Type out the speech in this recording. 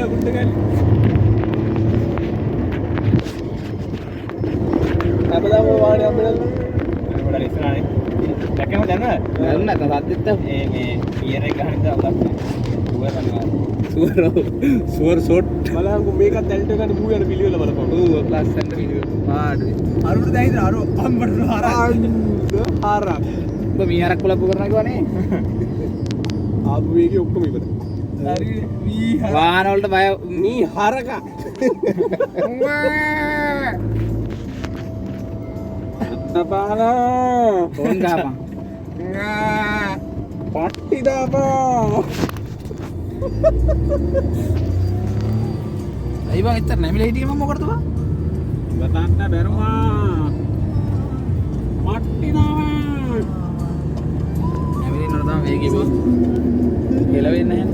කුඩ ගන්න. අපදාම වාහනේ අපිට ගොඩක් ඉස්සරහනේ. දැක්කම දැනනවද? දැනුණා තාත්තත් මේ ගියර් එක ගහන්න දාලා සුවර් අනිවාර්ය. සුවර් ෂොට් බලංගු මේකත් ඇල්ට ගන්න බූ යන පිළිවෙල බලපන්. ඔව් ලස්සනට පිළිවෙල. පාඩුවේ. අරුට දැයිද අර අම්බට හරක්. හරක්. ඔබ මීහරක් කොලප්පු කරනවා කිව්වනේ. ආපු වේගේ ඔක්කොම ඉවර. හරි මීහර. වාහන වලට බය මීහරක. අපාලා. ෆෝන් ගහපන්. පට්ටි දාපන්. අයි බං එතන නැමිලා හිටියේ මම මොකටද බං? බතන්න බැරුවා. පට්ටි දාපන්. නැමිලා ඉන්නකොට තමයි වේගෙ බං. හෙලවෙන්නේ නැහැ.